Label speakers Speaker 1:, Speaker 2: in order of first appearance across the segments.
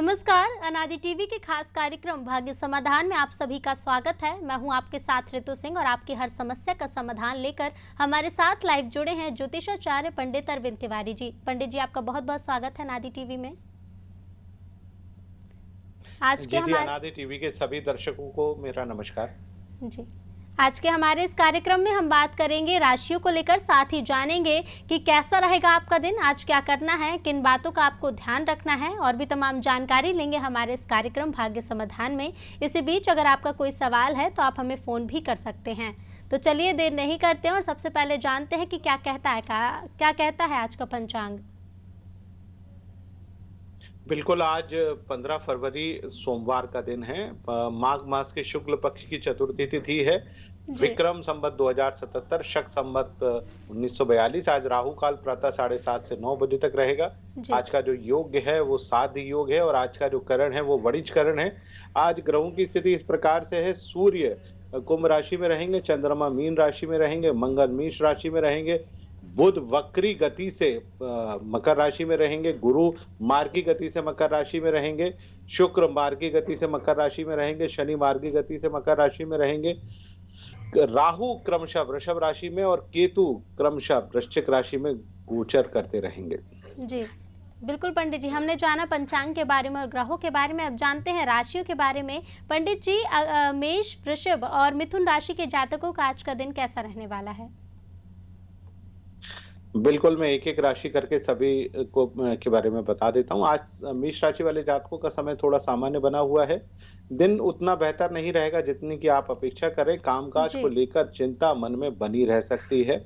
Speaker 1: नमस्कार। अनादि टीवी के खास कार्यक्रम भाग्य समाधान में आप सभी का स्वागत है। मैं हूं आपके साथ ऋतु सिंह और आपकी हर समस्या का समाधान लेकर हमारे साथ लाइव जुड़े हैं ज्योतिषाचार्य पंडित अरविंद तिवारी जी। पंडित जी, आपका बहुत बहुत स्वागत है अनादि टीवी में। आज के
Speaker 2: जी,
Speaker 1: हमारे
Speaker 2: अनादि टीवी के सभी दर्शकों को मेरा नमस्कार।
Speaker 1: जी, आज के हमारे इस कार्यक्रम में हम बात करेंगे राशियों को लेकर, साथ ही जानेंगे कि कैसा रहेगा आपका दिन, आज क्या करना है, किन बातों का आपको ध्यान रखना है और भी तमाम जानकारी लेंगे हमारे इस कार्यक्रम भाग्य समाधान में। इसी बीच अगर आपका कोई सवाल है तो आप हमें फ़ोन भी कर सकते हैं। तो चलिए देर नहीं करते हैं और सबसे पहले जानते हैं कि क्या कहता है आज का पंचांग।
Speaker 2: बिल्कुल, आज 15 फरवरी सोमवार का दिन है। माघ मास के शुक्ल पक्ष की चतुर्थी तिथि है।
Speaker 1: जी।
Speaker 2: विक्रम संवत 2077, शक संवत 1942। आज राहु काल प्रातः 7:30 से 9 बजे तक रहेगा।
Speaker 1: जी।
Speaker 2: आज का जो योग है वो साध्य योग है और आज का जो करण है वो वणिज करण है। आज ग्रहों की स्थिति इस प्रकार से है। सूर्य कुंभ राशि में रहेंगे, चंद्रमा मीन राशि में रहेंगे, मंगल मेष राशि में रहेंगे, बुध वक्री गति से मकर राशि में रहेंगे, गुरु मार्गी गति से मकर राशि में रहेंगे, शुक्र मार्गी गति से मकर राशि में रहेंगे, शनि मार्गी गति से मकर राशि में रहेंगे, राहु क्रमशः वृषभ राशि में और केतु क्रमशः वृश्चिक राशि में गोचर करते रहेंगे।
Speaker 1: जी, बिल्कुल पंडित जी, हमने जाना पंचांग के बारे में और ग्रहों के बारे में। अब जानते हैं राशियों के बारे में। पंडित जी, मेष, वृषभ और मिथुन राशि के जातकों का आज का दिन कैसा रहने वाला है?
Speaker 2: बिल्कुल, मैं एक-एक राशि करके सभी को के बारे में बता देता हूँ। आज मेष राशि वाले जातकों का समय थोड़ा सामान्य बना हुआ है। दिन उतना बेहतर नहीं रहेगा जितनी कि आप अपेक्षा करें। कामकाज
Speaker 1: जी।
Speaker 2: को लेकर चिंता मन में बनी रह सकती है।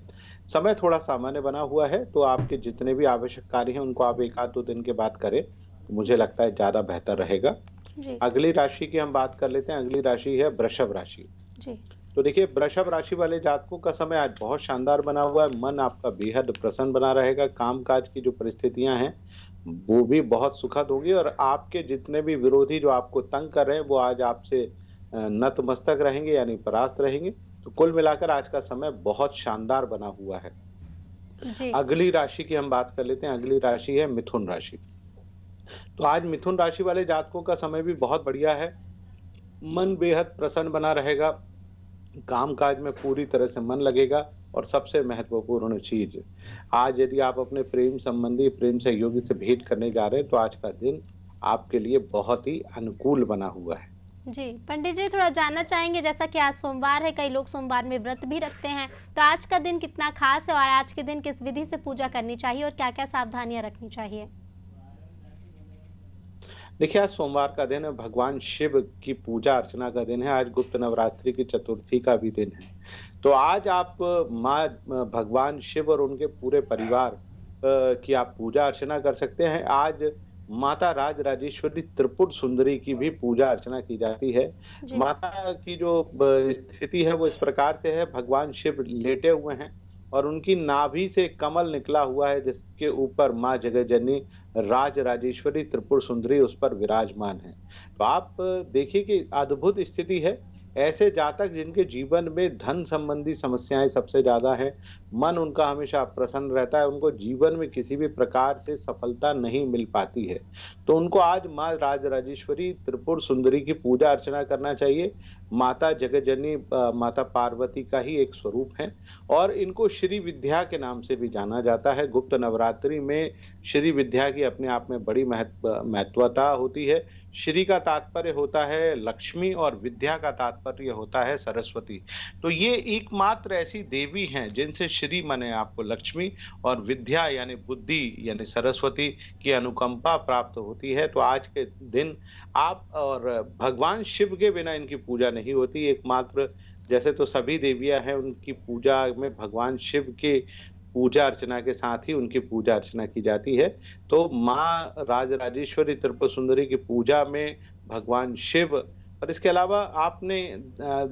Speaker 2: समय थोड़ा सामान्य बना हुआ है, तो आपके जितने भी आवश्यक कार्य हैं, उनको आप 1 आध 2 दिन के बाद करें, तो मुझे
Speaker 1: जी।
Speaker 2: लगता है ज़्यादा बेहतर रहेगा।
Speaker 1: जी।
Speaker 2: अगली राशि की हम बात कर लेते हैं। अगली राशि है वृषभ राशि।
Speaker 1: जी।
Speaker 2: तो देखिए, वृषभ राशि वाले जातकों का समय आज बहुत शानदार बना हुआ है। मन आपका बेहद प्रसन्न बना रहेगा। कामकाज की जो परिस्थितियां हैं वो भी बहुत सुखद होगी और आपके जितने भी विरोधी जो आपको तंग कर रहे हैं वो आज आपसे नतमस्तक रहेंगे, यानी परास्त रहेंगे। तो कुल मिलाकर आज का समय बहुत शानदार बना हुआ है।
Speaker 1: जी।
Speaker 2: अगली राशि की हम बात कर लेते हैं। अगली राशि है मिथुन राशि। तो आज मिथुन राशि वाले जातकों का समय भी बहुत बढ़िया है। मन बेहद प्रसन्न बना रहेगा। कामकाज में पूरी तरह से मन लगेगा और सबसे महत्वपूर्ण चीज, आज यदि आप अपने प्रेम संबंधी, प्रेम सहयोगी से भेंट करने जा रहे हैं तो आज का दिन आपके लिए बहुत ही अनुकूल बना हुआ है।
Speaker 1: जी, पंडित जी, थोड़ा जानना चाहेंगे, जैसा कि आज सोमवार है, कई लोग सोमवार में व्रत भी रखते हैं, तो आज का दिन कितना खास है और आज के दिन किस विधि से पूजा करनी चाहिए और क्या-क्या सावधानियां रखनी चाहिए?
Speaker 2: देखिए, आज सोमवार का दिन है, भगवान शिव की पूजा अर्चना का दिन है। आज गुप्त नवरात्रि की चतुर्थी का भी दिन है। तो आज आप माँ भगवान शिव और उनके पूरे परिवार की आप पूजा अर्चना कर सकते हैं। आज माता राज राजेश्वरी त्रिपुर सुंदरी की भी पूजा अर्चना की जाती है।
Speaker 1: जी।
Speaker 2: माता की जो स्थिति है वो इस प्रकार से है, भगवान शिव लेटे हुए हैं और उनकी नाभि से कमल निकला हुआ है जिसके ऊपर माँ जगज्जननी राज राजेश्वरी त्रिपुर सुंदरी उस पर विराजमान है। तो आप देखिए कि अद्भुत स्थिति है। ऐसे जातक जिनके जीवन में धन संबंधी समस्याएं सबसे ज्यादा हैं, मन उनका हमेशा प्रसन्न रहता है, उनको जीवन में किसी भी प्रकार से सफलता नहीं मिल पाती है, तो उनको आज माँ राज राजेश्वरी त्रिपुर सुंदरी की पूजा अर्चना करना चाहिए। माता जगज्जननी माता पार्वती का ही एक स्वरूप है और इनको श्री विद्या के नाम से भी जाना जाता है। गुप्त नवरात्रि में श्री विद्या की अपने आप में बड़ी महत्वता होती है। श्री का तात्पर्य होता है लक्ष्मी और विद्या का तात्पर्य होता है सरस्वती। तो ये एकमात्र ऐसी देवी हैं जिनसे श्री माने आपको लक्ष्मी और विद्या यानी बुद्धि यानी सरस्वती की अनुकंपा प्राप्त होती है। तो आज के दिन आप और भगवान शिव के बिना इनकी पूजा नहीं होती। एकमात्र, जैसे तो सभी देवियां हैं, उनकी पूजा में भगवान शिव के पूजा अर्चना के साथ ही उनकी पूजा अर्चना की जाती है। तो माँ राजराजेश्वरी त्रिपुर सुंदरी की पूजा में भगवान शिव और इसके अलावा आपने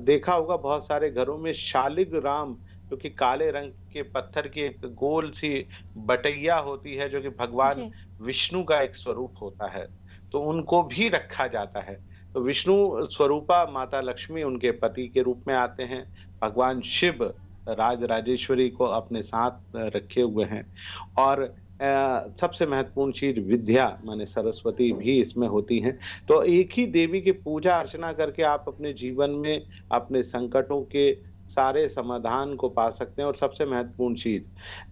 Speaker 2: देखा होगा बहुत सारे घरों में शालिग्राम, जो कि काले रंग के पत्थर की एक गोल सी बटैया होती है, जो कि भगवान
Speaker 1: जी।
Speaker 2: विष्णु का एक स्वरूप होता है, तो उनको भी रखा जाता है। तो विष्णु स्वरूपा माता लक्ष्मी उनके पति के रूप में आते हैं। भगवान शिव राज राजेश्वरी को अपने साथ रखे हुए हैं और सबसे महत्वपूर्ण चीज़ विद्या माने सरस्वती भी इसमें होती हैं। तो एक ही देवी की पूजा अर्चना करके आप अपने जीवन में अपने संकटों के सारे समाधान को पा सकते हैं। और सबसे महत्वपूर्ण चीज़,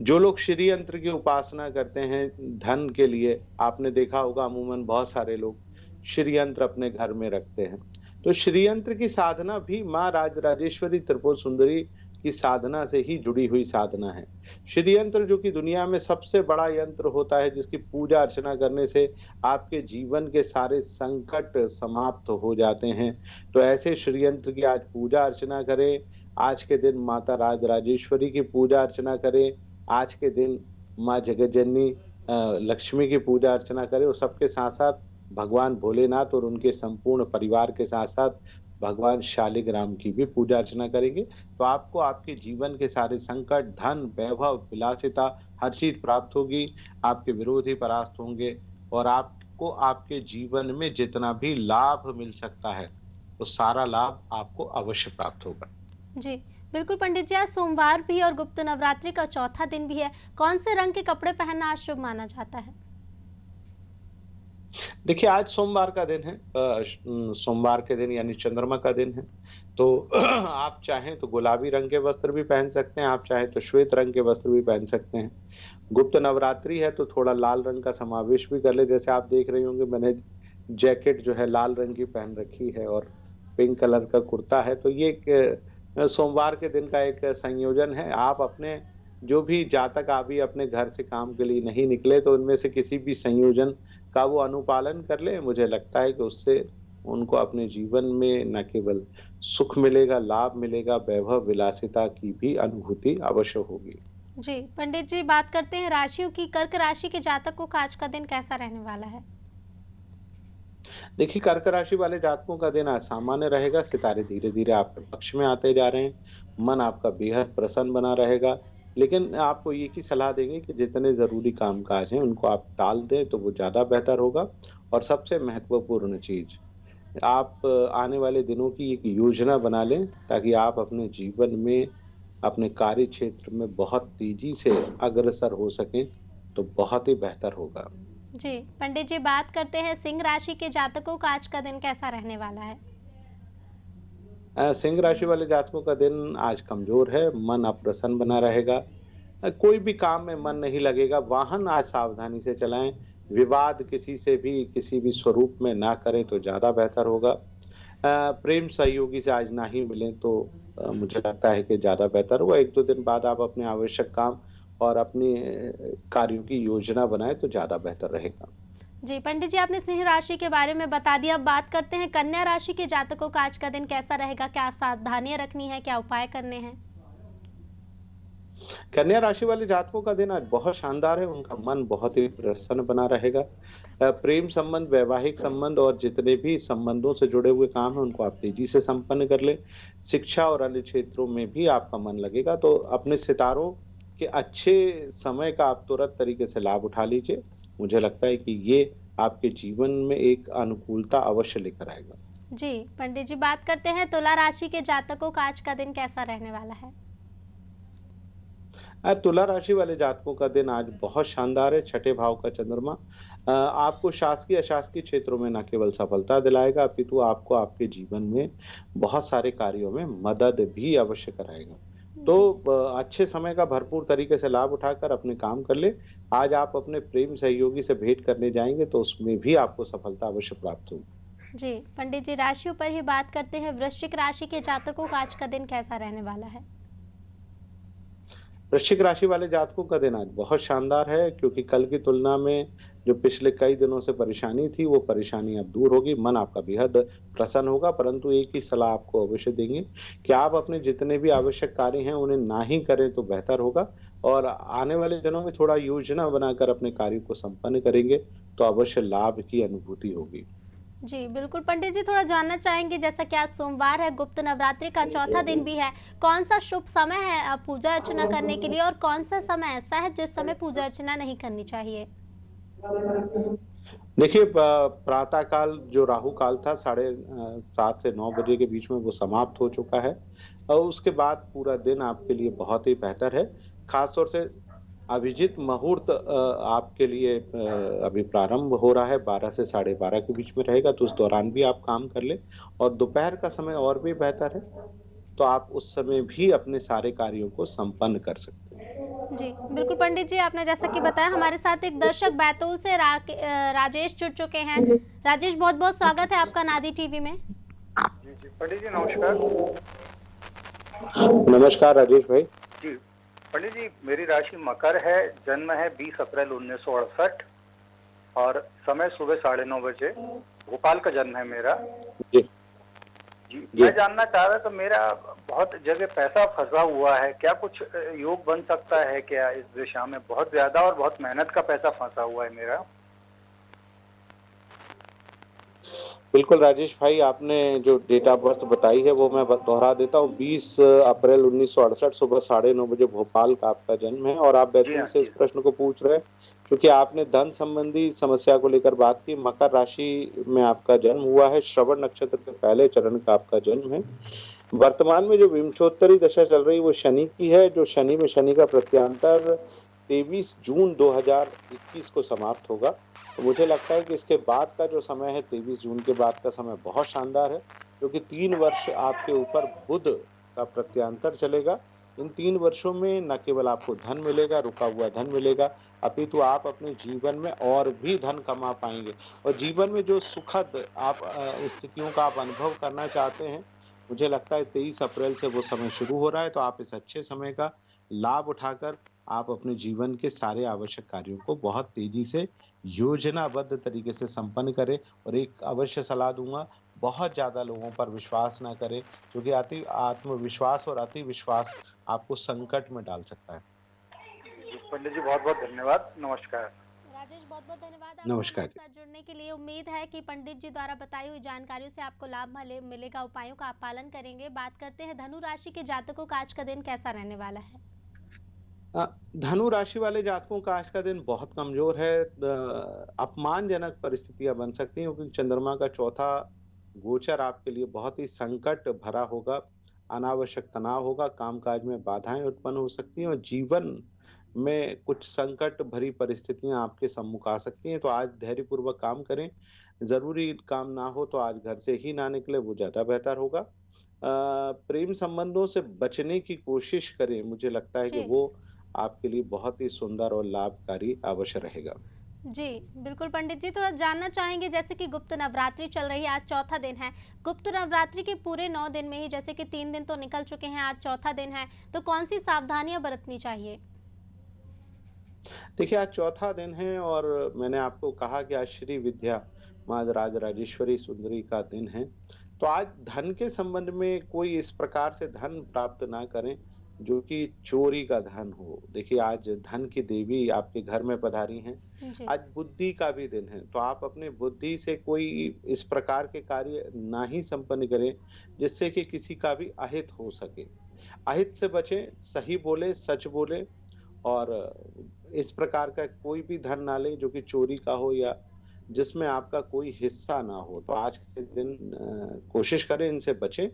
Speaker 2: जो लोग श्री यंत्र की उपासना करते हैं धन के लिए, आपने देखा होगा अमूमन बहुत सारे लोग श्री यंत्र अपने घर में रखते हैं। तो श्री यंत्र की साधना भी माँ राजराजेश्वरी त्रिपुर सुंदरी की साधना से ही जुड़ी हुई साधना है। श्री यंत्र जो कि दुनिया में सबसे बड़ा यंत्र होता है, जिसकी पूजा अर्चना करने से आपके जीवन के सारे संकट समाप्त हो जाते हैं। तो ऐसे श्री यंत्र की आज पूजा अर्चना करें। आज के दिन माता राजराजेश्वरी की पूजा अर्चना करें। आज के दिन माँ जगज्जननी लक्ष्मी की पूजा अर्चना करें और सबके साथ-साथ भगवान भोलेनाथ और उनके संपूर्ण परिवार के साथ-साथ भगवान शालिग्राम की भी पूजा अर्चना करेंगे, तो आपको आपके जीवन के सारे संकट, धन, वैभव, विलासिता हर चीज़ प्राप्त होगी, आपके विरोधी परास्त होंगे और आपको आपके जीवन में जितना भी लाभ मिल सकता है, वो सारा लाभ आपको अवश्य प्राप्त होगा।
Speaker 1: जी, बिल्कुल पंडित जी, आज सोमवार भी और गुप्त नवरात्रि का चौथा दिन भी है। कौन से रंग के कपड़े पहनना आज शुभ माना जाता है?
Speaker 2: देखिए, आज सोमवार का दिन है। सोमवार के दिन यानी चंद्रमा का दिन है। तो आप चाहें तो गुलाबी रंग के वस्त्र भी पहन सकते हैं, आप चाहें तो श्वेत रंग के वस्त्र भी पहन सकते हैं। गुप्त नवरात्रि है तो थोड़ा लाल रंग का समावेश भी कर लें। जैसे आप देख रहे होंगे, मैंने जैकेट जो है लाल रंग की पहन रखी है और पिंक कलर का कुर्ता है। तो ये एक सोमवार के दिन का एक संयोजन है। आप अपने जो भी जातक अभी अपने घर से काम के लिए नहीं निकले, तो उनमें से किसी भी संयोजन का वो अनुपालन कर लें। मुझे लगता है कि उससे उनको अपने जीवन में न केवल सुख मिलेगा, लाभ मिलेगा, वैभव विलासिता की भी अनुभूति अवश्य होगी।
Speaker 1: जी, पंडित जी, बात करते हैं राशियों की। कर्क राशि के जातकों का आज का दिन कैसा रहने वाला है?
Speaker 2: देखिए, कर्क राशि वाले जातकों का दिन आज सामान्य रहेगा। सितारे धीरे-धीरे आपके पक्ष में आते जा रहे हैं। मन आपका बेहद प्रसन्न बना रहेगा। लेकिन आपको एक ही सलाह देंगे कि जितने ज़रूरी काम-काज हैं, उनको आप टाल दें तो वो ज़्यादा बेहतर होगा। और सबसे महत्वपूर्ण चीज़, आप आने वाले दिनों की एक योजना बना लें, ताकि आप अपने जीवन में, अपने कार्य क्षेत्र में बहुत तेज़ी से अग्रसर हो सकें, तो बहुत ही बेहतर होगा।
Speaker 1: जी, पंडित जी, बात करते हैं सिंह राशि के जातकों का आज का दिन कैसा रहने वाला है?
Speaker 2: सिंह राशि वाले जातकों का दिन आज कमजोर है, मन अप्रसन्न बना रहेगा। कोई भी काम में मन नहीं लगेगा। वाहन आज सावधानी से चलाएं। विवाद किसी से भी किसी भी स्वरूप में ना करें तो ज़्यादा बेहतर होगा। प्रेम सहयोगी से आज ना ही मिलें तो मुझे लगता है कि ज़्यादा बेहतर होगा। 1-2 दिन बाद आप अपने आवश्यक काम और अपने कार्यों की योजना बनाएं तो ज़्यादा बेहतर रहेगा।
Speaker 1: जी, पंडित जी, आपने सिंह राशि के बारे में बता दिया। अब बात करते हैं कन्या राशि के जातकों का आज का दिन कैसा रहेगा? क्या सावधानियां रखनी है? क्या उपाय करने हैं?
Speaker 2: कन्या राशि वाले जातकों का दिन आज बहुत शानदार है। उनका मन बहुत ही प्रसन्न बना रहेगा। प्रेम संबंध, वैवाहिक संबंध और जितने भी संबंधों से जुड़े हुए काम हैं, उनको आप तेजी से संपन्न कर लें। शिक्षा और अन्य क्षेत्रों में भी आपका मन लगेगा। तो अपने सितारों के अच्छे समय का आप तुरंत तरीके से लाभ उठा लीजिए। मुझे लगता है कि ये आपके जीवन में एक अनुकूलता अवश्य लेकर आएगा।
Speaker 1: जी, पंडित जी, बात करते हैं तुला राशि के जातकों का आज का दिन कैसा रहने वाला है?
Speaker 2: तुला राशि वाले जातकों का दिन आज बहुत शानदार है। छठे भाव का चंद्रमा आपको शासकीय अशासकीय क्षेत्रों में न केवल सफलता दिलाएगा, अपितु आपको आपके जीवन में बहुत सारे कार्यों में मदद भी अवश्य कराएगा। तो अच्छे समय का भरपूर तरीके से लाभ उठाकर अपने काम कर ले। आज आप अपने प्रेम सहयोगी से भेंट करने जाएंगे तो उसमें भी आपको सफलता अवश्य प्राप्त होगी।
Speaker 1: जी, पंडित जी, राशियों पर ही बात करते हैं। वृश्चिक राशि के जातकों का आज का दिन कैसा रहने वाला है?
Speaker 2: वृश्चिक राशि वाले जातकों का दिन आज बहुत शानदार है, क्योंकि कल की तुलना में जो पिछले कई दिनों से परेशानी थी, वो परेशानी अब दूर होगी। मन आपका बेहद प्रसन्न होगा। परंतु एक ही सलाह आपको अवश्य देंगे कि आप अपने जितने भी आवश्यक कार्य हैं उन्हें ना ही करें तो बेहतर होगा। और आने वाले दिनों में थोड़ा योजना बनाकर अपने कार्य को संपन्न करेंगे तो अवश्य लाभ की अनुभूति होगी।
Speaker 1: जी, बिल्कुल पंडित जी, थोड़ा जानना चाहेंगे, जैसा कि आज सोमवार है, गुप्त नवरात्रि का चौथा दिन भी है, कौन सा शुभ समय है पूजा अर्चना करने के लिए और कौन सा समय ऐसा है जिस समय पूजा अर्चना नहीं करनी चाहिए?
Speaker 2: देखिए, प्रातः काल जो राहु काल था 7:30 से 9 बजे के बीच में वो समाप्त हो चुका है और उसके बाद पूरा दिन आपके लिए बहुत ही बेहतर है। खास तौर से अभिजीत मुहूर्त आपके लिए अभी प्रारंभ हो रहा है, 12 से साढ़े 12 के बीच में रहेगा, तो उस दौरान भी आप काम कर लें। और दोपहर का समय और भी बेहतर है, तो आप उस समय भी अपने सारे कार्यों को संपन्न कर सकते हैं।
Speaker 1: जी, बिल्कुल पंडित जी, आपने जैसा कि बताया हमारे साथ एक दर्शक बैतूल से राजेश जुड़ चुके हैं। राजेश, बहुत-बहुत स्वागत है आपका नादी टीवी में।
Speaker 3: जी, जी। पंडित जी नमस्कार।
Speaker 2: नमस्कार राजेश भाई।
Speaker 3: जी, पंडित जी मेरी राशि मकर है, जन्म है 20 अप्रैल 1968 और समय सुबह 9:30 बजे, भोपाल का जन्म है मेरा।
Speaker 2: जी,
Speaker 3: जी,
Speaker 2: जी।
Speaker 3: मैं जानना चाह रहा था, मेरा बहुत जगह पैसा फंसा हुआ है, क्या कुछ योग बन सकता है क्या इस दिशा में? बहुत ज़्यादा और बहुत मेहनत का पैसा फंसा हुआ है मेरा।
Speaker 2: बिल्कुल राजेश भाई, आपने जो डेट ऑफ बर्थ बताई है वो मैं दोहरा देता हूँ। 20 अप्रैल 1968 सुबह 9:30 बजे भोपाल का आपका जन्म है और आप
Speaker 3: जी
Speaker 2: बैतूल
Speaker 3: हाँ,
Speaker 2: से
Speaker 3: जी
Speaker 2: इस
Speaker 3: हाँ।
Speaker 2: प्रश्न को पूछ रहे हैं क्योंकि आपने धन संबंधी समस्या को लेकर बात की। मकर राशि में आपका जन्म हुआ है, श्रवण नक्षत्र के पहले चरण का आपका जन्म है। वर्तमान में जो विंशोत्तरी दशा चल रही है वो शनि की है, जो शनि में शनि का प्रत्यांतर 23 जून 2021 को समाप्त होगा। तो मुझे लगता है कि इसके बाद का जो समय है, 23 जून के बाद का समय बहुत शानदार है, क्योंकि 3 वर्ष आपके ऊपर बुध का प्रत्यांतर चलेगा। इन 3 वर्षों में न केवल आपको धन मिलेगा, रुका हुआ धन मिलेगा, अपितु आप अपने जीवन में और भी धन कमा पाएंगे। और जीवन में जो सुखद आप स्थितियों का आप अनुभव करना चाहते हैं, मुझे लगता है 23 अप्रैल से वो समय शुरू हो रहा है। तो आप इस अच्छे समय का लाभ उठाकर आप अपने जीवन के सारे आवश्यक कार्यों को बहुत तेजी से योजनाबद्ध तरीके से संपन्न करें। और एक अवश्य सलाह दूंगा, बहुत ज्यादा लोगों पर विश्वास ना करें, क्योंकि अति आत्मविश्वास और अति विश्वास आपको संकट में डाल सकता है।
Speaker 3: जी, पंडित जी बहुत-बहुत धन्यवाद। नमस्कार।
Speaker 1: राजेश, बहुत-बहुत धन्यवाद आपका
Speaker 2: नमस्कार
Speaker 1: हमारे साथ जुड़ने के लिए। उम्मीद है कि पंडित जी द्वारा बताई हुई जानकारियों से आपको लाभ मिलेगा, उपायों का आप पालन करेंगे। बात करते हैं धनु राशि के जातकों का आज का दिन कैसा रहने वाला है।
Speaker 2: अ, धनु राशि वाले जातकों का आज का दिन बहुत कमजोर है। अपमानजनक परिस्थितियां बन सकती हैं, क्योंकि चंद्रमा का चौथा गोचर आपके लिए बहुत ही संकट भरा होगा। अनावश्यक तनाव होगा, कामकाज में बाधाएं उत्पन्न हो सकती हैं और जीवन में कुछ संकट भरी परिस्थितियां आपके सम्मुख आ सकती हैं। तो आज धैर्यपूर्वक काम करें। जरूरी काम ना हो तो आज घर से ही ना निकले, वो ज्यादा बेहतर होगा। प्रेम संबंधों से बचने की कोशिश करें, मुझे लगता है कि
Speaker 1: जी,
Speaker 2: वो आपके लिए बहुत ही सुंदर और लाभकारी अवश्य रहेगा।
Speaker 1: जी, बिल्कुल पंडित जी, थोड़ा जानना चाहेंगे जैसे कि गुप्त नवरात्रि चल रही है, आज चौथा दिन है। गुप्त नवरात्रि के पूरे 9 दिन में ही जैसे कि 3 दिन तो निकल चुके हैं, आज चौथा दिन है, तो कौन सी सावधानियां बरतनी चाहिए?
Speaker 2: देखिए, आज चौथा दिन है और मैंने आपको कहा कि आज श्री विद्या माँ राजराजेश्वरी सुंदरी का दिन है। तो आज धन के संबंध में कोई इस प्रकार से धन प्राप्त ना करें जो कि चोरी का धन हो। देखिए, आज धन की देवी आपके घर में पधारी हैं।
Speaker 1: जी,
Speaker 2: आज बुद्धि का भी दिन है, तो आप अपने बुद्धि से कोई इस प्रकार के कार्य ना ही संपन्न करें जिससे कि किसी का भी अहित हो सके। अहित से बचें, सही बोले, सच बोले और इस प्रकार का कोई भी धन ना लें जो कि चोरी का हो या जिसमें आपका कोई हिस्सा ना हो। तो आज के दिन कोशिश करें इनसे बचें।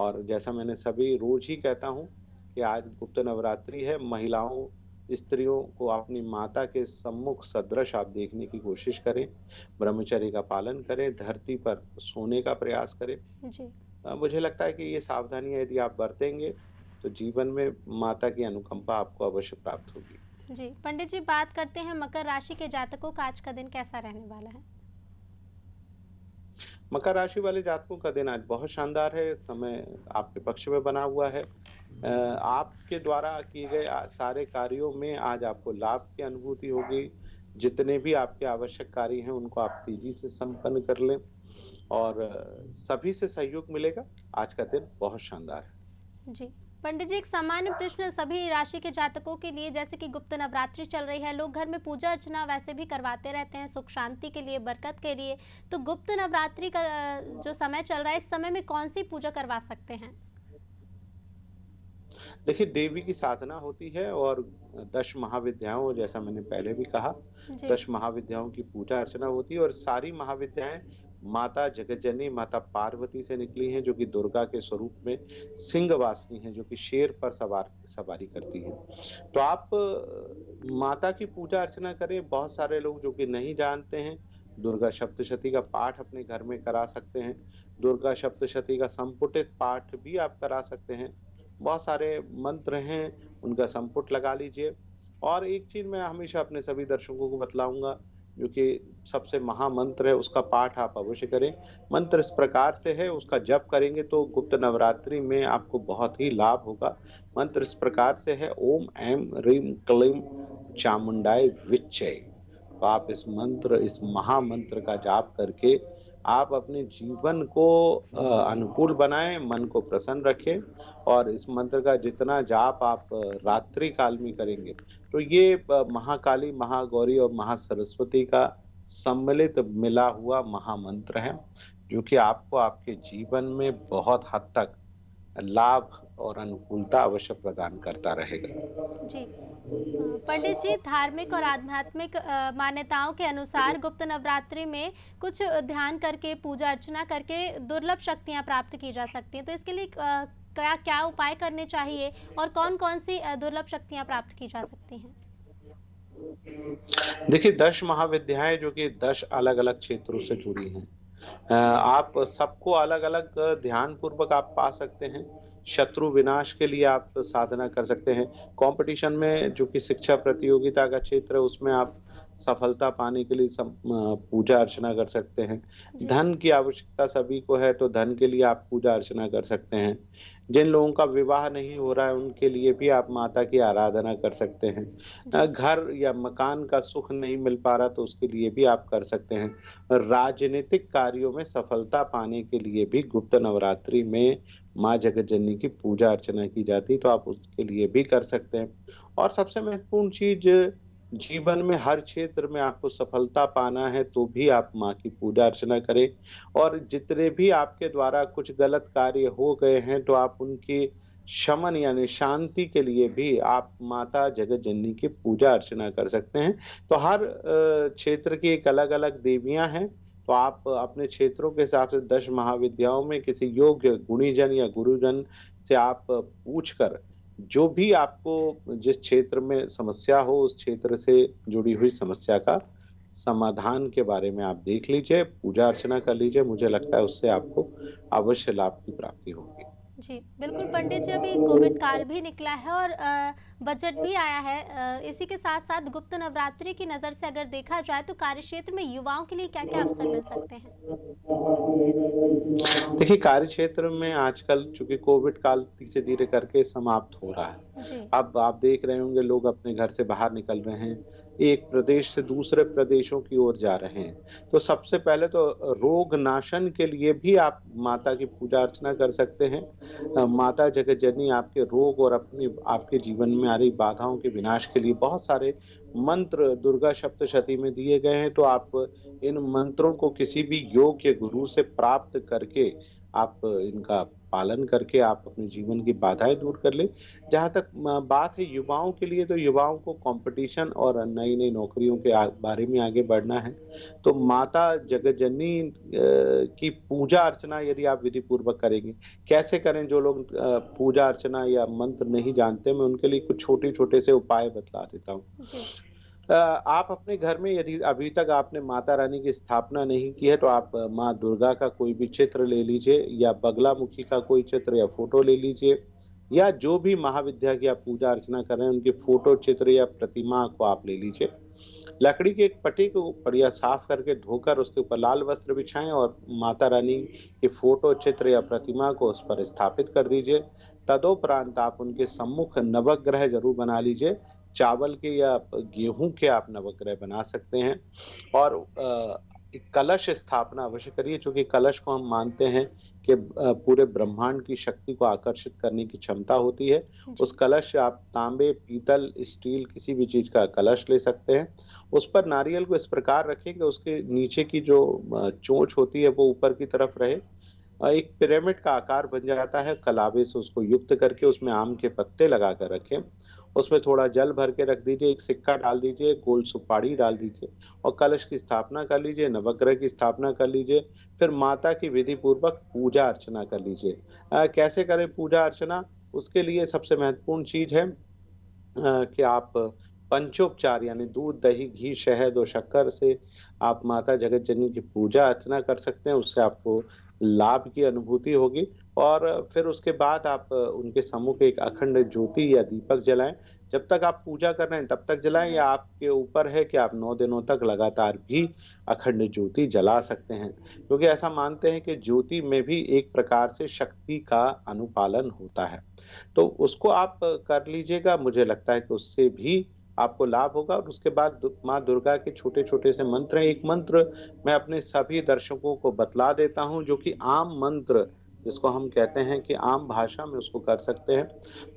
Speaker 2: और जैसा मैंने सभी रोज ही कहता हूँ कि आज गुप्त नवरात्रि है, महिलाओं, स्त्रियों को अपनी माता के सम्मुख सदृश आप देखने की कोशिश करें, ब्रह्मचर्य का पालन करें, धरती पर सोने का प्रयास करें।
Speaker 1: जी।
Speaker 2: मुझे लगता है कि ये सावधानियाँ यदि आप बरतेंगे, तो जीवन में माता की अनुकंपा आपको अवश्य प्राप्त होगी।
Speaker 1: जी, पंडित जी, बात करते हैं मकर राशि के जातकों का आज का दिन कैसा रहने वाला है।
Speaker 2: मकर राशि वाले जातकों का दिन आज बहुत शानदार है, समय आपके पक्ष में बना हुआ है। आपके द्वारा किए गए सारे कार्यों में आज आपको लाभ की अनुभूति होगी। जितने भी आपके आवश्यक कार्य हैं उनको आप तेजी से संपन्न कर लें और सभी से सहयोग मिलेगा। आज का दिन बहुत शानदार है।
Speaker 1: जी, पंडित जी, एक सामान्य प्रश्न सभी राशि के जातकों के लिए, जैसे कि गुप्त नवरात्रि चल रही है, लोग घर में पूजा अर्चना वैसे भी करवाते रहते हैं सुख शांति के लिए, बरकत के लिए। तो गुप्त नवरात्रि का जो समय चल रहा है, इस समय में कौन सी पूजा करवा सकते हैं?
Speaker 2: देखिए, देवी की साधना होती है और 10 महाविद्याओं, जैसा मैंने पहले भी कहा,
Speaker 1: जी,
Speaker 2: 10 महाविद्याओं की पूजा अर्चना होती है और सारी महाविद्याएं माता जगज्जननी माता पार्वती से निकली हैं, जो कि दुर्गा के स्वरूप में सिंह वासिनी हैं, जो कि शेर पर सवारी करती हैं। तो आप माता की पूजा अर्चना करें। बहुत सारे लोग जो कि नहीं जानते हैं, दुर्गा सप्तशती का पाठ अपने घर में करा सकते हैं। दुर्गा सप्तशती का संपुटित पाठ भी आप करा सकते हैं। बहुत सारे मंत्र हैं, उनका संपुट लगा लीजिए। और एक चीज़ मैं हमेशा अपने सभी दर्शकों को बतलाऊँगा, जो कि सबसे महामंत्र है, उसका पाठ आप अवश्य करें। मंत्र इस प्रकार से है, उसका जप करेंगे तो गुप्त नवरात्रि में आपको बहुत ही लाभ होगा। मंत्र इस प्रकार से है, ओम ऐं ह्रीं क्लीं चामुंडाय विच्चे। तो आप इस महामंत्र का जाप करके आप अपने जीवन को अनुकूल बनाएं, मन को प्रसन्न रखें। और इस मंत्र का जितना जाप आप रात्रि काल में करेंगे, तो ये महाकाली, महागौरी और महासरस्वती का सम्मिलित मिला हुआ महामंत्र है, जो कि आपको आपके जीवन में बहुत हद तक लाभ और अनुकूलता अवश्य प्रदान करता रहेगा।
Speaker 1: जी। पंडित जी, धार्मिक और आध्यात्मिक मान्यताओं के अनुसार गुप्त नवरात्रि में कुछ ध्यान करके, पूजा अर्चना करके दुर्लभ शक्तियां प्राप्त की जा सकती हैं। तो इसके लिए क्या क्या उपाय करने चाहिए और कौन-कौन सी दुर्लभ शक्तियां प्राप्त की जा सकती हैं?
Speaker 2: देखिए, 10 महाविद्याएं जो कि 10 अलग-अलग क्षेत्रों से जुड़ी हैं। आप सबको अलग-अलग ध्यानपूर्वक आप पा सकते हैं। शत्रु विनाश के लिए आप साधना कर सकते हैं। कॉम्पिटिशन में जो कि शिक्षा प्रतियोगिता का क्षेत्र है, उसमें आप सफलता पाने के लिए पूजा अर्चना कर सकते हैं।
Speaker 1: जी।
Speaker 2: धन की आवश्यकता सभी को है, तो धन के लिए आप पूजा अर्चना कर सकते हैं। जिन लोगों का विवाह नहीं हो रहा है, उनके लिए भी आप माता की आराधना कर सकते हैं।
Speaker 1: जी।
Speaker 2: घर या मकान का सुख नहीं मिल पा रहा, तो उसके लिए भी आप कर सकते हैं। राजनीतिक कार्यों में सफलता पाने के लिए भी गुप्त नवरात्रि में माँ जगज्जननी की पूजा अर्चना की जाती है, तो आप उसके लिए भी कर सकते हैं। और सबसे महत्वपूर्ण चीज़, जीवन में हर क्षेत्र में आपको सफलता पाना है, तो भी आप माँ की पूजा अर्चना करें। और जितने भी आपके द्वारा कुछ गलत कार्य हो गए हैं, तो आप उनकी शमन यानी शांति के लिए भी आप माता जगज्जननी की पूजा अर्चना कर सकते हैं। तो हर क्षेत्र की एक अलग-अलग देवियाँ हैं, तो आप अपने क्षेत्रों के हिसाब से 10 महाविद्याओं में किसी योग्य गुणीजन या गुरुजन से आप पूछकर, जो भी आपको जिस क्षेत्र में समस्या हो, उस क्षेत्र से जुड़ी हुई समस्या का समाधान के बारे में आप देख लीजिए, पूजा अर्चना कर लीजिए। मुझे लगता है उससे आपको अवश्य लाभ की प्राप्ति होगी।
Speaker 1: जी, बिल्कुल पंडित जी, अभी कोविड काल भी निकला है और बजट भी आया है। इसी के साथ-साथ गुप्त नवरात्रि की नज़र से अगर देखा जाए तो कार्यक्षेत्र में युवाओं के लिए क्या-क्या अवसर मिल सकते हैं?
Speaker 2: देखिए, कार्य क्षेत्र में आजकल चूँकि कोविड काल धीरे-धीरे करके समाप्त हो रहा है।
Speaker 1: जी।
Speaker 2: अब आप देख रहे होंगे, लोग अपने घर से बाहर निकल रहे हैं, एक प्रदेश से दूसरे प्रदेशों की ओर जा रहे हैं। तो सबसे पहले तो रोग नाशन के लिए भी आप माता की पूजा अर्चना कर सकते हैं। माता जगज्जननी आपके रोग और आपके जीवन में आ रही बाधाओं के विनाश के लिए बहुत सारे मंत्र दुर्गा सप्तशती में दिए गए हैं। तो आप इन मंत्रों को किसी भी योग्य गुरु से प्राप्त करके, आप इनका पालन करके आप अपने जीवन की बाधाएँ दूर कर लें। जहाँ तक बात है युवाओं के लिए, तो युवाओं को कॉम्पिटिशन और नई-नई नौकरियों के बारे में आगे बढ़ना है। तो माता जगज्जननी की पूजा अर्चना यदि आप विधि पूर्वक करेंगे, कैसे करें, जो लोग पूजा अर्चना या मंत्र नहीं जानते, मैं उनके लिए कुछ छोटे-छोटे से उपाय बतला देता हूँ।
Speaker 1: जी।
Speaker 2: आप अपने घर में यदि अभी तक आपने माता रानी की स्थापना नहीं की है, तो आप माँ दुर्गा का कोई भी चित्र ले लीजिए, या बगलामुखी का कोई चित्र या फोटो ले लीजिए, या जो भी महाविद्या की आप पूजा अर्चना कर रहे हैं, उनके फोटो, चित्र या प्रतिमा को आप ले लीजिए। लकड़ी के एक पट्टी को बढ़िया साफ करके धोकर उसके ऊपर लाल वस्त्र बिछाएं और माता रानी के फोटो, चित्र या प्रतिमा को उस पर स्थापित कर दीजिए। तदोपरांत आप उनके सम्मुख नवग्रह जरूर बना लीजिए। चावल के या गेहूं के आप नवग्रह बना सकते हैं। और एक कलश स्थापना अवश्य करिए, क्योंकि कलश को हम मानते हैं कि पूरे ब्रह्मांड की शक्ति को आकर्षित करने की क्षमता होती है।
Speaker 1: जी।
Speaker 2: उस कलश, आप तांबे, पीतल, स्टील किसी भी चीज का कलश ले सकते हैं। उस पर नारियल को इस प्रकार रखें कि उसके नीचे की जो चोंच होती है वो ऊपर की तरफ रहे। एक पिरामिड का आकार बन जाता है। कलावे से उसको युक्त करके उसमें आम के पत्ते लगा कर रखें। उसमें थोड़ा जल भर के रख दीजिए, एक सिक्का डाल दीजिए, गोल सुपारी डाल दीजिए और कलश की स्थापना कर लीजिए, नवग्रह की स्थापना कर लीजिए। फिर माता की विधि पूर्वक पूजा अर्चना कर लीजिए। कैसे करें पूजा अर्चना? उसके लिए सबसे महत्वपूर्ण चीज़ है कि आप पंचोपचार यानी दूध, दही, घी, शहद और शक्कर से आप माता जगत जननी की पूजा अर्चना कर सकते हैं, उससे आपको लाभ की अनुभूति होगी। और फिर उसके बाद आप उनके सम्मुख एक अखंड ज्योति या दीपक जलाएँ। जब तक आप पूजा कर रहे हैं तब तक जलाएँ,
Speaker 1: जी।
Speaker 2: या आपके ऊपर है कि आप 9 दिनों तक लगातार भी अखंड ज्योति जला सकते हैं। क्योंकि ऐसा मानते हैं कि ज्योति में भी एक प्रकार से शक्ति का अनुपालन होता है। तो उसको आप कर लीजिएगा, मुझे लगता है कि उससे भी आपको लाभ होगा। और उसके बाद माँ दुर्गा के छोटे-छोटे से मंत्र हैं। एक मंत्र मैं अपने सभी दर्शकों को बतला देता हूँ, जो कि आम मंत्र जिसको हम कहते हैं कि आम भाषा में उसको कर सकते हैं।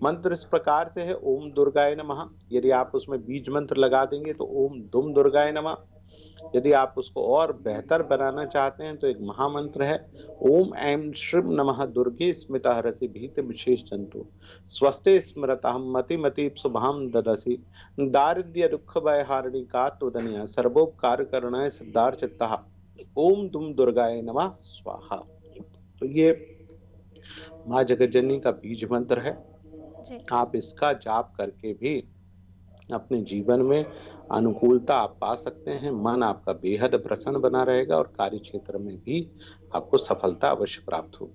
Speaker 2: मंत्र इस प्रकार से है, ओम दुर्गाय नमः। यदि आप उसमें बीज मंत्र लगा देंगे तो ओम दुम दुर्गाय नमः। यदि आप उसको और बेहतर बनाना चाहते हैं तो एक महामंत्र है, ओम ऐं श्रीं नमः दुर्गे स्मिता हरसि भीत विशेष जंतु स्वस्ते स्मृतहं मतिमतीव शुभां ददसि दारिद्र्य दुःख भय हारिणी कात्वदनिया सर्वोपकार करणाय सिद्धार्चित्तः ओम दुम दुर्गाय नमः स्वाहा। तो ये माँ जगतजननी का बीज मंत्र है।
Speaker 1: जी।
Speaker 2: आप इसका जाप करके भी अपने जीवन में अनुकूलता आप पा सकते हैं। मन आपका बेहद प्रसन्न बना रहेगा और कार्य क्षेत्र में भी आपको सफलता अवश्य प्राप्त होगी।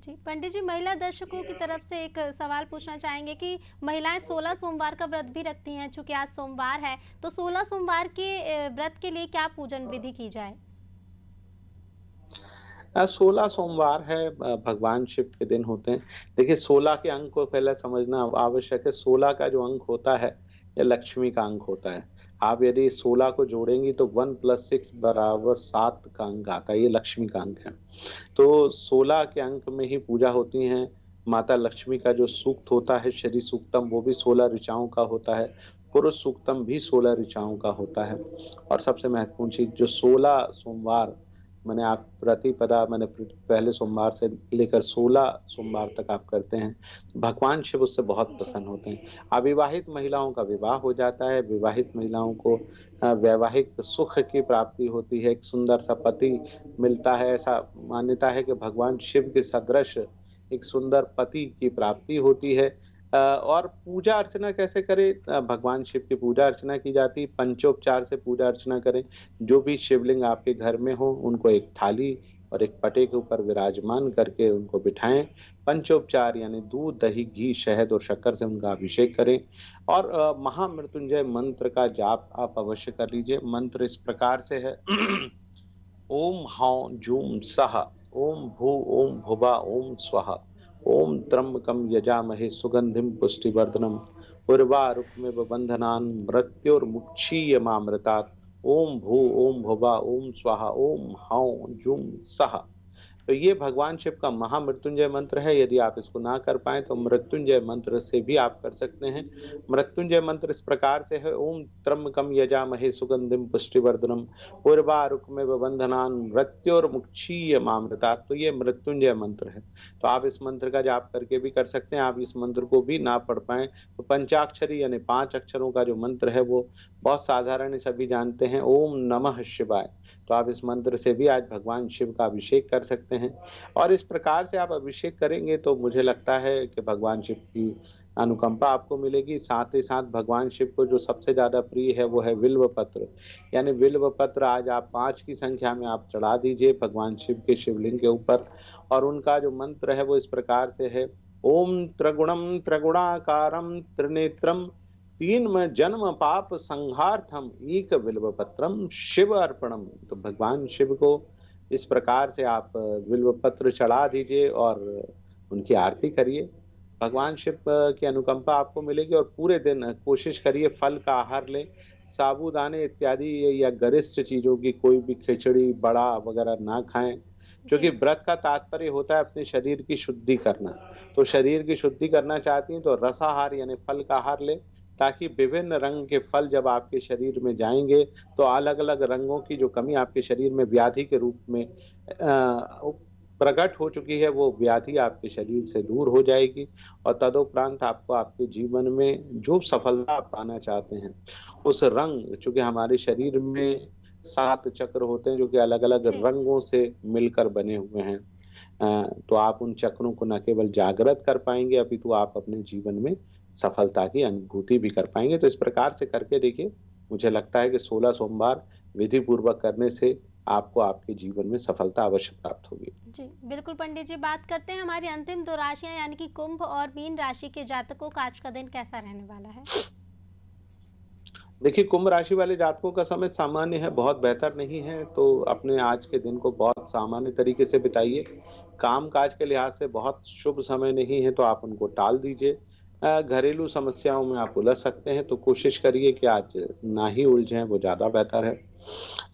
Speaker 1: जी, पंडित जी, महिला दर्शकों की तरफ से एक सवाल पूछना चाहेंगे कि महिलाएं 16 सोमवार का व्रत भी रखती हैं। चूंकि आज सोमवार है, तो 16 सोमवार के व्रत के लिए क्या पूजन विधि की जाए?
Speaker 2: 16 सोमवार है, भगवान शिव के दिन होते हैं। देखिए 16 के अंक को पहले समझना आवश्यक है। 16 का जो अंक होता है, ये लक्ष्मी का अंक होता है। आप यदि 16 को जोड़ेंगी तो 1 + 6 = 7 का अंक आता है, ये लक्ष्मी का अंक है। तो 16 के अंक में ही पूजा होती हैं। माता लक्ष्मी का जो सूक्त होता है, श्री सूक्तम, वो भी 16 ऋचाओं का होता है। पुरुष सूक्तम भी 16 ऋचाओं का होता है। और सबसे महत्वपूर्ण चीज़, जो 16 सोमवार मैंने आप प्रतिपदा मैंने पहले सोमवार से लेकर 16 सोमवार तक आप करते हैं, भगवान शिव उससे बहुत
Speaker 1: जी।
Speaker 2: प्रसन्न होते हैं। अविवाहित महिलाओं का विवाह हो जाता है, विवाहित महिलाओं को वैवाहिक सुख की प्राप्ति होती है, एक सुंदर सा पति मिलता है। ऐसा मान्यता है कि भगवान शिव के सदृश एक सुंदर पति की प्राप्ति होती है। और पूजा अर्चना कैसे करें? भगवान शिव की पूजा अर्चना की जाती है, पंचोपचार से पूजा अर्चना करें। जो भी शिवलिंग आपके घर में हो, उनको एक थाली और एक पटे के ऊपर विराजमान करके उनको बिठाएं। पंचोपचार यानी दूध, दही, घी, शहद और शक्कर से उनका अभिषेक करें। और महामृत्युंजय मंत्र का जाप आप अवश्य कर लीजिए। मंत्र इस प्रकार से है, ओम हौं जूम सः, ओम भू ओम भुवा ओम स्वः, ओम त्र्यंबकं यजामहे सुगंधिं पुष्टिवर्धनम् उर्वारुकमिव बन्धनान् मृत्योर्मुक्षीयमामृतात्। ओम भू ओम भुवा ओम स्वाहा ओम हौं जूम सः। तो ये भगवान शिव का महामृत्युंजय मंत्र है। यदि आप इसको ना कर पाएँ तो मृत्युंजय मंत्र से भी आप कर सकते हैं। मृत्युंजय मंत्र इस प्रकार से है, ओम त्र्यंबकं यजामहे सुगंधिं पुष्टिवर्धनम् उर्वारुकमिव बन्धनान् मृत्योर्मुक्षीयमामृतात्। तो ये मृत्युंजय मंत्र है। तो आप इस मंत्र का जाप करके भी कर सकते हैं। आप इस मंत्र को भी ना पढ़ पाएँ तो पंचाक्षरी यानी 5 अक्षरों का जो मंत्र है वो बहुत साधारण है, सभी जानते हैं, ओम नमः शिवाय। तो आप इस मंत्र से भी आज भगवान शिव का अभिषेक कर सकते हैं। और इस प्रकार से आप अभिषेक करेंगे तो मुझे लगता है कि भगवान शिव की अनुकंपा आपको मिलेगी। साथ ही साथ भगवान शिव को जो सबसे ज़्यादा प्रिय है वो है बिल्व पत्र। यानी बिल्व पत्र आज आप 5 की संख्या में आप चढ़ा दीजिए भगवान शिव के शिवलिंग के ऊपर। और उनका जो मंत्र है वो इस प्रकार से है, ओम त्रिगुणम त्रिगुणाकारम त्रिनेत्रम तीन जन्म पाप संहार्थम एक बिल्व पत्रम शिव अर्पणम। तो भगवान शिव को इस प्रकार से आप बिल्व पत्र चढ़ा दीजिए और उनकी आरती करिए। भगवान शिव की अनुकंपा आपको मिलेगी। और पूरे दिन कोशिश करिए फल का आहार लें, साबूदाने इत्यादि या गरिष्ठ चीज़ों की कोई भी खिचड़ी, बड़ा वगैरह ना खाएं। क्योंकि
Speaker 1: जी।
Speaker 2: व्रत का तात्पर्य होता है अपने शरीर की शुद्धि करना। तो शरीर की शुद्धि करना चाहती हैं तो रसाहार यानी फल का आहार लें, ताकि विभिन्न रंग के फल जब आपके शरीर में जाएंगे तो अलग अलग रंगों की जो कमी आपके शरीर में व्याधि के रूप में प्रकट हो चुकी है, वो व्याधि आपके शरीर से दूर हो जाएगी। और तदुपरांत आपको आपके जीवन में जो सफलता आप पाना चाहते हैं उस रंग, चूंकि हमारे शरीर में 7 चक्र होते हैं जो कि अलग-अलग
Speaker 1: जी।
Speaker 2: रंगों से मिलकर बने हुए हैं। तो आप उन चक्रों को न केवल जागृत कर पाएँगे, अपितु आप अपने जीवन में सफलता की अनुभूति भी कर पाएँगे। तो इस प्रकार से करके देखिए, मुझे लगता है कि 16 सोमवार विधि-पूर्वक करने से आपको आपके जीवन में सफलता अवश्य प्राप्त होगी।
Speaker 1: जी, बिल्कुल पंडित जी, बात करते हैं हमारी अंतिम 2 राशियाँ यानी कि कुंभ और मीन राशि के जातकों का आज का दिन कैसा रहने वाला है?
Speaker 2: देखिए, कुंभ राशि वाले जातकों का समय सामान्य है, बहुत बेहतर नहीं है, तो अपने आज के दिन को बहुत सामान्य तरीके से बिताइए। काम-काज के लिहाज से बहुत शुभ समय नहीं है, तो आप उनको टाल दीजिए। घरेलू समस्याओं में आप उलझ सकते हैं, तो कोशिश करिए कि आज ना ही उलझें, वो ज़्यादा बेहतर है।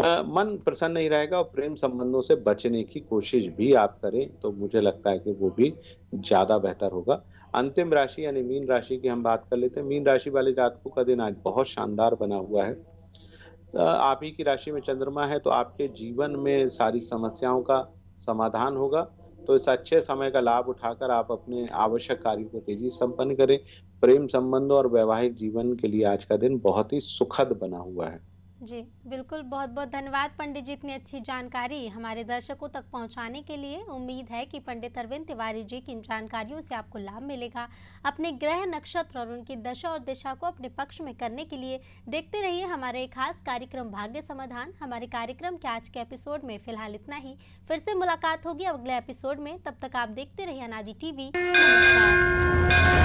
Speaker 2: मन प्रसन्न नहीं रहेगा और प्रेम संबंधों से बचने की कोशिश भी आप करें, तो मुझे लगता है कि वो भी ज़्यादा बेहतर होगा। अंतिम राशि यानी मीन राशि की हम बात कर लेते हैं। मीन राशि वाले जातकों का दिन आज बहुत शानदार बना हुआ है। आप ही की राशि में चंद्रमा है, तो आपके जीवन में सारी समस्याओं का समाधान होगा। तो इस अच्छे समय का लाभ उठाकर आप अपने आवश्यक कार्यों को तेज़ी से संपन्न करें। प्रेम संबंधों और वैवाहिक जीवन के लिए आज का दिन बहुत ही सुखद बना हुआ है।
Speaker 1: जी, बिल्कुल, बहुत-बहुत धन्यवाद पंडित जी इतनी अच्छी जानकारी हमारे दर्शकों तक पहुंचाने के लिए। उम्मीद है कि पंडित अरविंद तिवारी जी की इन जानकारियों से आपको लाभ मिलेगा। अपने ग्रह, नक्षत्र और उनकी दशा और दिशा को अपने पक्ष में करने के लिए देखते रहिए हमारे खास कार्यक्रम भाग्य समाधान। हमारे कार्यक्रम के आज के एपिसोड में फिलहाल इतना ही। फिर से मुलाकात होगी अगले एपिसोड में, तब तक आप देखते रहिए अनादि टीवी। नमस्कार।